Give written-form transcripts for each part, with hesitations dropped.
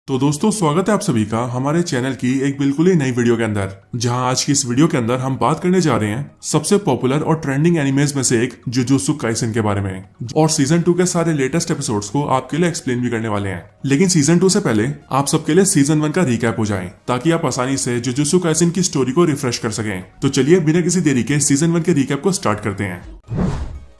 तो दोस्तों स्वागत है आप सभी का हमारे चैनल की एक बिल्कुल ही नई वीडियो के अंदर, जहां आज की इस वीडियो के अंदर हम बात करने जा रहे हैं सबसे पॉपुलर और ट्रेंडिंग एनिमेज में से एक जुजुत्सु काइसेन के बारे में। और सीजन 2 के सारे लेटेस्ट एपिसोड्स को आपके लिए एक्सप्लेन भी करने वाले हैं। लेकिन सीजन 2 से पहले आप सबके लिए सीजन 1 का रिकैप हो जाए, ताकि आप आसानी से जुजुत्सु काइसेन की स्टोरी को रिफ्रेश कर सकें। तो चलिए बिना किसी देरी के सीजन 1 के रिकैप को स्टार्ट करते हैं।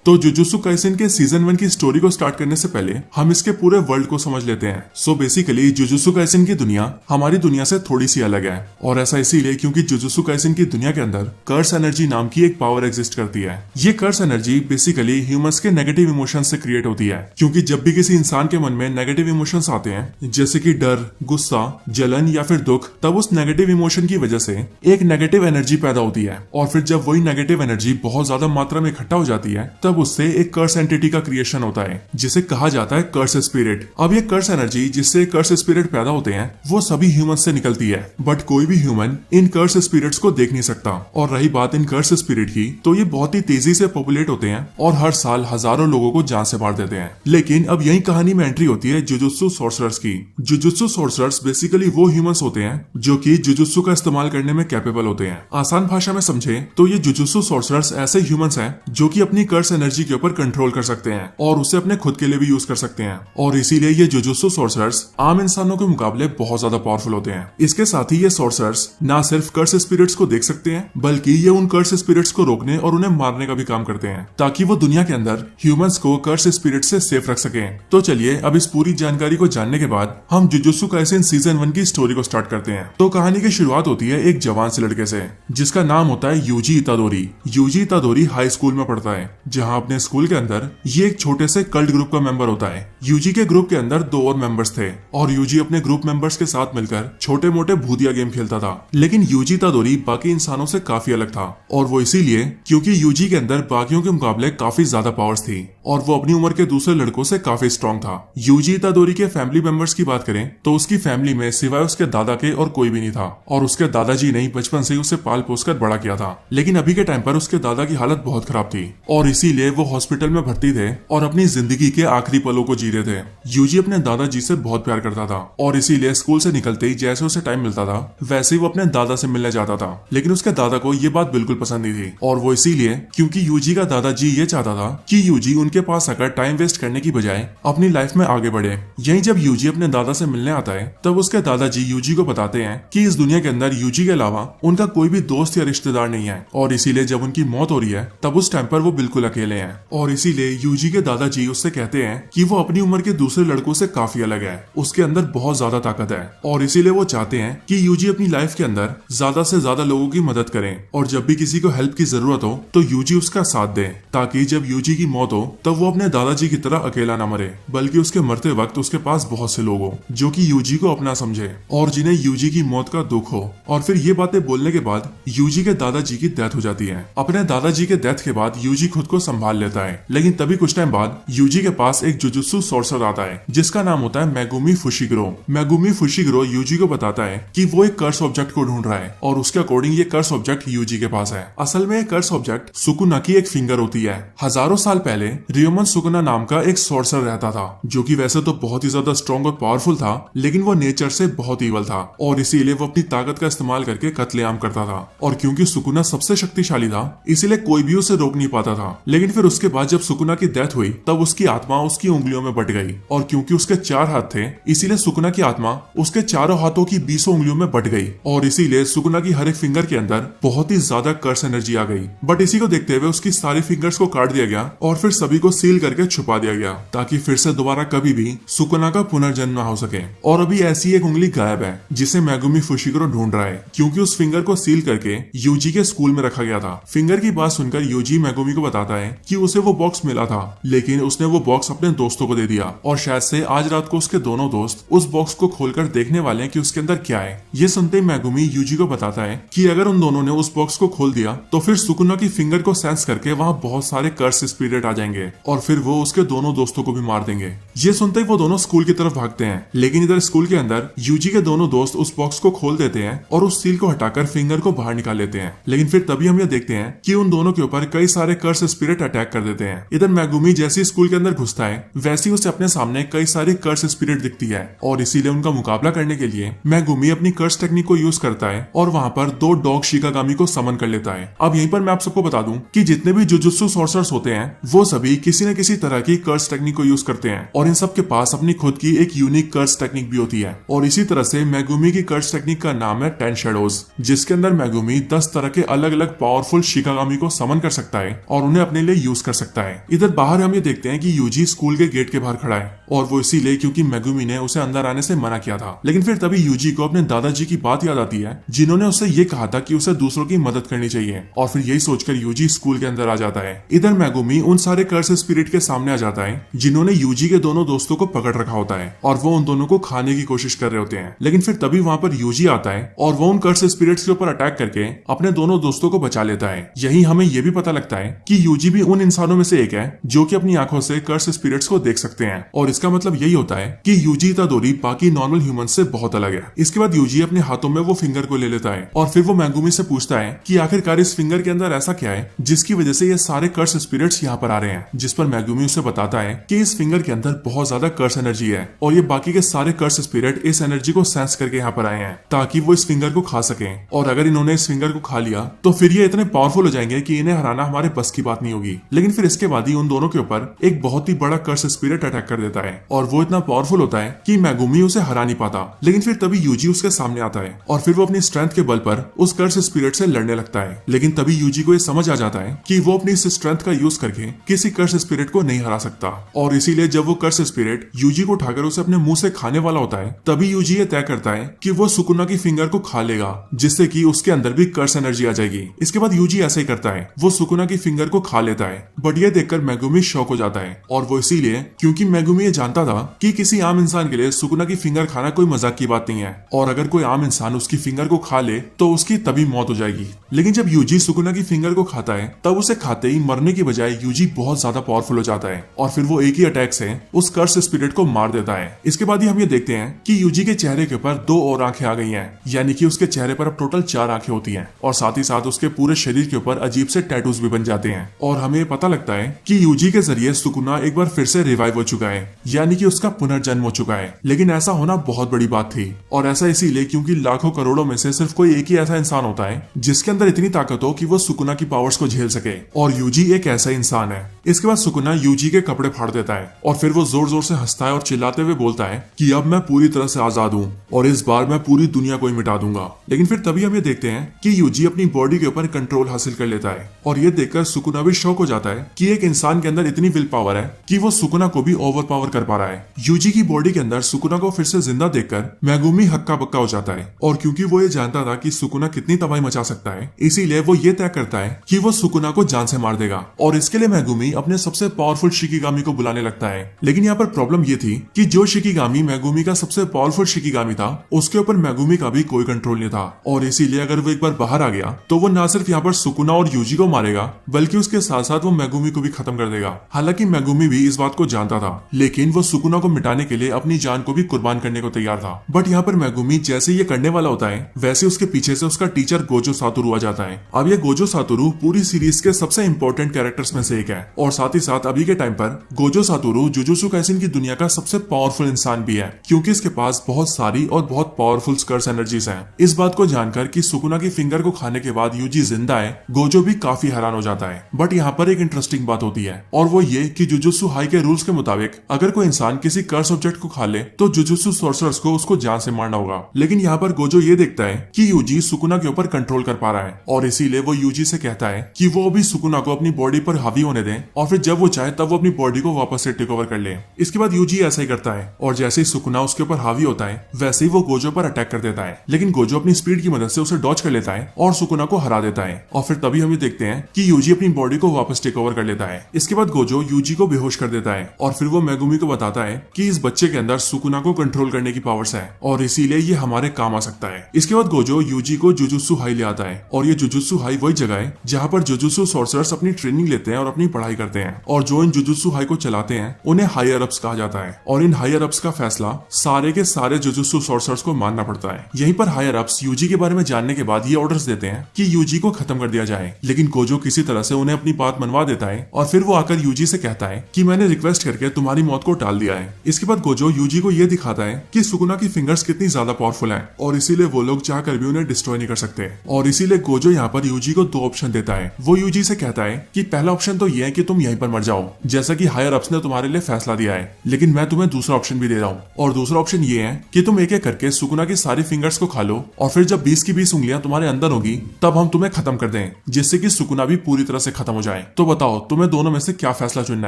तो जुजुत्सु काइसेन के सीजन 1 की स्टोरी को स्टार्ट करने से पहले हम इसके पूरे वर्ल्ड को समझ लेते हैं। सो बेसिकली जुजुत्सु काइसेन की दुनिया हमारी दुनिया से थोड़ी सी अलग है, और ऐसा इसीलिए क्योंकि जुजुत्सु काइसेन की दुनिया के अंदर कर्स एनर्जी नाम की एक पावर एग्जिस्ट करती है। ये कर्स एनर्जी बेसिकली ह्यूमंस के नेगेटिव इमोशंस से क्रिएट होती है, क्योंकि जब भी किसी इंसान के मन में नेगेटिव इमोशंस आते हैं, जैसे कि डर, गुस्सा, जलन या फिर दुख, तब उस नेगेटिव इमोशन की वजह से एक नेगेटिव एनर्जी पैदा होती है। और फिर जब वही नेगेटिव एनर्जी बहुत ज्यादा मात्रा में इकट्ठा हो जाती है, तब उससे एक कर्स एंटिटी का क्रिएशन होता है, जिसे कहा जाता है कर्स स्पिरिट। अब ये कर्स एनर्जी जिससे कर्स स्पिरिट पैदा होते हैं वो सभी ह्यूमन से निकलती है, बट कोई भी ह्यूमन इन कर्स स्पिरिट्स को देख नहीं सकता। और रही बात इन कर्स स्पिरिट की, तो ये बहुत ही तेजी से पॉपुलेट होते हैं और हर साल हजारों लोगों को जान से मार देते हैं। लेकिन अब यही कहानी में एंट्री होती है जुजुत्सु सोर्सरर्स की। जुजुत्सु सोर्सरर्स बेसिकली वो ह्यूमंस होते हैं जो कि जुजुत्सु का इस्तेमाल करने में कैपेबल होते हैं। आसान भाषा में समझे तो ये जुजुत्सु सोर्सरर्स ऐसे ह्यूमंस हैं जो कि अपनी कर्स एनर्जी के ऊपर कंट्रोल कर सकते हैं और उसे अपने खुद के लिए भी यूज कर सकते हैं। और इसीलिए ये जुजुत्सु सोर्सरर्स आम इंसानों के मुकाबले बहुत ज्यादा पावरफुल होते हैं। इसके साथ ही ये सोर्सरर्स ना सिर्फ कर्स स्पिरिट्स को देख सकते हैं, बल्कि ये उन कर्स स्पिरिट्स को रोकने और उन्हें मारने का भी काम करते हैं, ताकि वो दुनिया के अंदर ह्यूमंस को कर्स स्पिरिट से सेफ रख सके। तो चलिए अब इस पूरी जानकारी को जानने के बाद हम जुजुत्सु काइसेन सीजन 1 की स्टोरी को स्टार्ट करते हैं। तो कहानी की शुरुआत होती है एक जवान से लड़के से, जिसका नाम होता है यूजी इतादोरी। यूजी इतादोरी हाई स्कूल में पढ़ता है, जहाँ अपने स्कूल के अंदर ये एक छोटे से कल्ट ग्रुप का मेंबर होता है। यूजी के ग्रुप के अंदर 2 और मेंबर्स थे, और यूजी अपने ग्रुप मेंबर्स के साथ मिलकर छोटे मोटे भूतिया गेम खेलता था। लेकिन यूजी इतादोरी बाकी इंसानों से काफी अलग था, और वो इसीलिए क्योंकि यूजी के अंदर बाकियों के मुकाबले काफी ज्यादा पावर्स थी, और वो अपनी उम्र के दूसरे लड़कों से काफी स्ट्रॉन्ग था। यूजी इतादोरी के फैमिली मेंबर्स की बात करें तो उसकी फैमिली में सिवाय उसके दादा के और कोई भी नहीं था, और उसके दादाजी ने बचपन से ही उसे पाल पोस कर बड़ा किया था। लेकिन अभी के टाइम पर उसके दादा की हालत बहुत खराब थी, और इसीलिए वो हॉस्पिटल में भर्ती थे और अपनी जिंदगी के आखिरी पलों को जी रहे थे। यूजी अपने दादाजी से बहुत प्यार करता था, और इसीलिए स्कूल से निकलते ही जैसे उसे टाइम मिलता था वैसे ही वो अपने दादा से मिलने जाता था। लेकिन उसके दादा को ये बात बिल्कुल पसंद नहीं थी, और वो इसीलिए क्योंकि यूजी का दादाजी ये चाहता था कि यूजी उनके पास आकर टाइम वेस्ट करने की बजाय अपनी लाइफ में आगे बढ़े। यही जब यूजी अपने दादा से मिलने आता है, तब उसके दादाजी यूजी को बताते हैं कि इस दुनिया के अंदर यूजी के अलावा उनका कोई भी दोस्त या रिश्तेदार नहीं है, और इसीलिए जब उनकी मौत हो रही है तब उस टाइम पर वो बिल्कुल अकेले हैं। और इसीलिए यूजी के दादाजी उससे कहते हैं कि वो अपनी उम्र के दूसरे लड़कों से काफी अलग है, उसके अंदर बहुत ज्यादा ताकत है, और इसीलिए वो चाहते हैं कि यूजी अपनी लाइफ के अंदर ज्यादा से ज्यादा लोगों की मदद करें, और जब भी किसी को हेल्प की जरूरत हो तो यूजी उसका साथ दे, ताकि जब यूजी की मौत हो तब वो अपने दादाजी की तरह अकेला ना मरे, बल्कि उसके मरते वक्त उसके पास बहुत से लोग हो जो कि यूजी को अपना समझे और जिन्हें यूजी की मौत का दुख हो। और फिर ये बातें बोलने के बाद यूजी के दादाजी की डेथ हो जाती है। अपने दादाजी के डेथ के बाद यूजी खुद को संभाल लेता है, लेकिन तभी कुछ टाइम बाद यूजी के पास एक जुजुत्सु सोर्सर आता है, जिसका नाम होता है मेगुमी फुशिगिरो। मेगुमी फुशिगिरो यूजी को बताता है कि वो एक कर्स ऑब्जेक्ट को ढूंढ रहा है, और उसके अकॉर्डिंग ये कर्स ऑब्जेक्ट यूजी के पास है। असल में कर्स ऑब्जेक्ट सुकुना की एक फिंगर होती है। हजारों साल पहले रियोमन सुकुना नाम का एक सोर्सर रहता था, जो कि वैसे तो बहुत ही ज्यादा स्ट्रॉन्ग और पावरफुल था, लेकिन वो नेचर से बहुत ईवल था, और इसीलिए वो अपनी ताकत का इस्तेमाल करके कत्लेआम करता था। और क्योंकि सुकुना सबसे शक्तिशाली था, इसीलिए कोई भी उसे रोक नहीं पाता था। लेकिन फिर उसके बाद जब सुकुना की डेथ हुई, तब उसकी आत्मा उसकी उंगलियों में बट गई, और क्योंकि उसके 4 हाथ थे, इसीलिए सुकुना की आत्मा उसके चारों हाथों की 20 उंगलियों में बट गई, और इसीलिए सुकुना की हर एक फिंगर के अंदर बहुत ही ज्यादा कर्स एनर्जी आ गई। बट इसी को देखते हुए उसकी सारी फिंगर्स को काट दिया गया, और फिर सभी को सील करके छुपा दिया गया, ताकि फिर से दोबारा कभी भी सुकुना का पुनर्जन्म न हो सके। और अभी ऐसी एक उंगली गायब है, जिसे मेगुमी फुशिगिरो ढूंढ रहा है, क्योंकि उस फिंगर को सील करके यूजी के स्कूल में रखा गया था। फिंगर की बात सुनकर यूजी मेगुमी को बताता है कि उसे वो बॉक्स मिला था, लेकिन उसने वो बॉक्स अपने दोस्तों को दे दिया, और शायद से आज रात को उसके दोनों दोस्त उस बॉक्स को खोलकर देखने वाले हैं कि उसके अंदर क्या है। ये सुनते ही मेगुमी यूजी को बताता है कि अगर उन दोनों ने उस बॉक्स को खोल दिया तो फिर सुकुना की फिंगर को सेंस करके वहाँ बहुत सारे कर्स स्पिरिट आ जाएंगे, देंगे और फिर वो उसके दोनों दोस्तों को भी मार देंगे। ये सुनते ही वो दोनों स्कूल की तरफ भागते हैं, लेकिन इधर स्कूल के अंदर यूजी के दोनों दोस्त उस बॉक्स को खोल देते हैं और उस सील को हटाकर फिंगर को बाहर निकाल लेते हैं। लेकिन फिर तभी हम ये देखते हैं कि उन दोनों के ऊपर कई सारे कर्स स्पिरिट अटैक कर देते हैं। इधर मेगुमी जैसे स्कूल के अंदर घुसता है वैसे उसे अपने सामने कई सारी कर्स स्पिरिट दिखती है और इसीलिए उनका मुकाबला करने के लिए मेगुमी अपनी कर्स टेक्निक को यूज करता है और वहां पर 2 डॉग शिकागामी को समन कर लेता है। अब यहीं पर मैं आप सबको बता दूं कि जितने भी जुजुत्सु सॉर्सरर्स होते हैं वो सभी किसी न किसी तरह की कर्स टेक्निक को यूज करते हैं और इन सब के पास अपनी खुद की एक यूनिक कर्स टेक्निक भी होती है। और इसी तरह से मेगुमी की कर्स टेक्निक का नाम है 10 शैडोज, जिसके अंदर मेगुमी 10 तरह के अलग अलग पावरफुल शिकागामी को समन कर सकता है और उन्हें अपने लिए यूज कर सकता है। इधर बाहर हम ये देखते हैं कि यूजी स्कूल के गेट के बाहर खड़ा है और वो इसीलिए क्योंकि मेगुमी ने उसे अंदर आने से मना किया था। लेकिन फिर तभी यूजी को अपने दादाजी की बात याद आती है जिन्होंने उससे ये कहा था कि उसे दूसरों की मदद करनी चाहिए और फिर यही सोचकर यूजी स्कूल के अंदर आ जाता है। इधर मेगुमी उन सारे कर्स स्पिरिट के सामने आ जाता है जिन्होंने यूजी के दोनों दोस्तों को पकड़ रखा होता है और वो उन दोनों को खाने की कोशिश कर रहे होते हैं। लेकिन फिर तभी वहां पर यूजी आता है और वो उन कर्स स्पिरिट्स के ऊपर अटैक करके अपने दोनों दोस्तों को बचा लेता है। यही हमें ये भी पता लगता है कि यूजी भी उन इंसानों में से एक है जो कि अपनी आंखों से कर्स स्पिरिट्स को देख सकते हैं और इसका मतलब यही होता है कि यूजी इतादोरी बाकी नॉर्मल ह्यूमन से बहुत अलग है। इसके बाद यूजी अपने हाथों में वो फिंगर को ले लेता है और फिर वो मेगुमी से पूछता है कि आखिरकार इस फिंगर के अंदर ऐसा क्या है जिसकी वजह से ये सारे कर्स स्पिरिट्स यहाँ पर आ रहे हैं। जिस पर मेगुमी उसे बताता है कि इस फिंगर के अंदर बहुत ज्यादा कर्स एनर्जी है और ये बाकी के सारे कर्स स्पिरिट इस एनर्जी को सेंस करके यहाँ पर आए हैं ताकि वो इस फिंगर को खा सके और अगर इन्होंने इस फिंगर को खा लिया तो फिर ये इतने पावरफुल हो जाएंगे कि इन्हें हराना हमारे बस की बात नहीं होगी। लेकिन फिर इसके बाद ही उन दोनों के ऊपर एक बहुत ही बड़ा कर्स स्पिरिट अटैक कर देता है और वो इतना पावरफुल होता है कि मेगुमी उसे हरा नहीं पाता। लेकिन फिर तभी यूजी उसके सामने आता है और फिर वो अपनी स्ट्रेंथ के बल पर उस कर्स स्पिरिट से लड़ने लगता है। लेकिन तभी यूजी को ये समझ आ जाता है कि वो अपनी इस स्ट्रेंथ का यूज करके किसी कर्स स्पिरिट को नहीं हरा सकता और इसीलिए जब वो कर्स स्पिरिट यूजी को उठाकर उसे अपने मुंह से खाने वाला होता है तभी यूजी ये तय करता है कि वो सुकुना की फिंगर को खा लेगा जिससे कि उसके अंदर भी कर्स एनर्जी आ जाएगी। इसके बाद यूजी ऐसा ही करता है, वो सुकुना की फिंगर को खा लेता है। बट ये देखकर मेगुमी शॉक हो जाता है और वो इसीलिए क्योंकि मेगुमी ये जानता था कि किसी आम इंसान के लिए सुकुना की फिंगर खाना कोई मजाक की बात नहीं है और अगर कोई आम इंसान उसकी फिंगर को खा ले तो उसकी तभी मौत हो जाएगी। लेकिन जब यूजी सुकुना की फिंगर को खाता है तब उसे खाते ही मरने की बजाय यूजी बहुत ज्यादा पावरफुल हो जाता है और फिर वो एक ही अटैक से उस कर्स स्पिरिट को मार देता है। इसके बाद ही हम ये देखते हैं कि यूजी के चेहरे के ऊपर 2 और आंखें आ गई हैं, यानी कि उसके चेहरे पर अब टोटल 4 आंखें होती हैं और साथ ही साथ उसके पूरे शरीर के ऊपर अजीब से टैटूज भी बन जाते हैं और हमें पता लगता है कि यूजी के जरिए सुकुना एक बार फिर से रिवाइव हो चुका है, यानी कि उसका पुनर्जन्म हो चुका है। लेकिन ऐसा होना बहुत बड़ी बात थी और ऐसा इसीलिए क्योंकि लाखों करोड़ों में से सिर्फ कोई एक ही ऐसा इंसान होता है जिसके अंदर इतनी ताकत हो कि वो सुकुना की पावर्स को झेल सके और यूजी एक ऐसा इंसान है। इसके बाद सुकुना यूजी के कपड़े फाड़ देता है और फिर वो जोर जोर से हंसता है और चिल्लाते हुए बोलता है कि अब मैं पूरी तरह से आजाद हूँ और इस बार मैं पूरी दुनिया को ही मिटा दूंगा। लेकिन फिर तभी हम ये देखते हैं कि यूजी अपनी बॉडी के ऊपर कंट्रोल हासिल कर लेता है और ये देखकर सुकुना भी शॉक हो जाता है कि एक इंसान के अंदर इतनी विल पावर है कि वो सुकुना को भी ओवर पावर कर पा रहा है। यूजी की बॉडी के अंदर सुकुना को फिर से जिंदा देखकर मेगुमी हक्का बक्का हो जाता है और क्योंकि वो ये जानता था कि सुकुना कितनी तबाही मचा सकता है इसीलिए वो ये तय करता है कि वो सुकुना को जान से मार देगा और इसके लिए मेगुमी अपने सबसे पावरफुल शिकिगामी को बुलाने लगता है। लेकिन यहाँ पर प्रॉब्लम ये थी कि जो शिकिगामी मेगुमी का सबसे पावरफुल शिकिगामी था उसके ऊपर मेगुमी का भी कोई कंट्रोल नहीं था और इसीलिए अगर वो एक बार बाहर आ गया तो वो ना सिर्फ यहाँ पर सुकुना और यूजी को मारेगा बल्कि उसके साथ साथ वो मेगुमी को भी खत्म कर देगा। हालांकि मेगुमी भी इस बात को जानता था लेकिन वो सुकुना को मिटाने के लिए अपनी जान को भी कुर्बान करने को तैयार था। बट यहाँ पर मेगुमी जैसे ये करने वाला होता है वैसे उसके पीछे से उसका टीचर गोजो सातोरू आ जाता है। अब ये गोजो सातोरू पूरी सीरीज के सबसे इंपॉर्टेंट कैरेक्टर्स में से एक है और साथ ही साथ अभी के टाइम पर गोजो सातोरू जुजुत्सु काइसेन की दुनिया का सबसे पावरफुल इंसान भी है क्योंकि इसके पास बहुत सारी और बहुत पावरफुल कर्स एनर्जीज हैं। इस बात को जानकर कि सुकुना की फिंगर को खाने के बाद यूजी जिंदा है गोजो भी काफी हैरान हो जाता है। बट यहाँ पर एक इंटरेस्टिंग बात होती है और वो ये कि जुजुत्सु हाई के रूल्स के मुताबिक अगर कोई इंसान किसी कर्स ऑब्जेक्ट को खा ले तो जुजुत्सु सॉर्सरर्स को उसको जान से मारना होगा। लेकिन यहाँ पर गोजो ये देखता है कि यूजी सुकुना के ऊपर कंट्रोल कर पा रहा है और इसीलिए वो यूजी से कहता है कि वो अभी सुकुना को अपनी बॉडी पर हावी होने दें और फिर जब वो चाहे तब वो अपनी बॉडी को वापस से टेक ओवर कर ले। इसके बाद यूजी ऐसा ही करता है और जैसे ही सुकुना उसके ऊपर हावी होता है वैसे ही वो गोजो पर अटैक कर देता है। लेकिन गोजो अपनी स्पीड की मदद से उसे डॉज कर लेता है और सुकुना को हरा देता है और फिर तभी हम ये देखते हैं कि यूजी अपनी बॉडी को वापस टेक ओवर कर लेता है। इसके बाद गोजो यूजी को बेहोश कर देता है और फिर वो मेगुमी को बताता है कि इस बच्चे के अंदर सुकुना को कंट्रोल करने की पावर्स है और इसीलिए ये हमारे काम आ सकता है। इसके बाद गोजो यूजी को जुजुत्सु हाई ले आता है और ये जुजुत्सु हाई वही जगह है जहाँ पर जुजुत्सु सॉर्सरर्स अपनी ट्रेनिंग लेते हैं और अपनी पढ़ाई करते हैं और जो इन जुजुत्सु हाई को चलाते हैं उन्हें हायर अप्स कहा जाता है और इन हायर अप्स का फैसला सारे के सारे जुजुत्सु सॉर्सरर्स को मानना पड़ता है। यहीं पर हायर अप्स यूजी के बारे में जानने के बाद ये ऑर्डर्स देते हैं कि यूजी को खत्म कर दिया जाए, लेकिन गोजो किसी तरह से उन्हें अपनी बात मनवा देता है और फिर वो आकर यूजी से कहता है कि मैंने रिक्वेस्ट करके तुम्हारी मौत को टाल दिया है। इसके बाद गोजो यूजी को ये दिखाता है कि सुकुना की फिंगर्स कितनी ज्यादा पावरफुल हैं और इसीलिए वो लोग चाहकर भी उन्हें डिस्ट्रॉय नहीं कर सकते और इसीलिए गोजो यहाँ पर यूजी को दो ऑप्शन देता है। वो यूजी से कहता है कि पहला ऑप्शन तो ये है कि तुम यहीं पर मर जाओ जैसा कि हायर अप्स ने तुम्हारे लिए फैसला दिया है, लेकिन मैं तुम्हें दूसरा ऑप्शन भी दे रहा हूँ और दूसरा ऑप्शन ये है कि तुम एक एक करके सुकुना की सारी फिंगर्स को खा लो और फिर जब 20 की 20 उंगलियां तुम्हारे अंदर होगी तब हम तुम्हें खत्म कर दें जिससे कि सुकुना भी पूरी तरह से खत्म हो जाए। तो बताओ तुम्हें दोनों में से क्या फैसला चुनना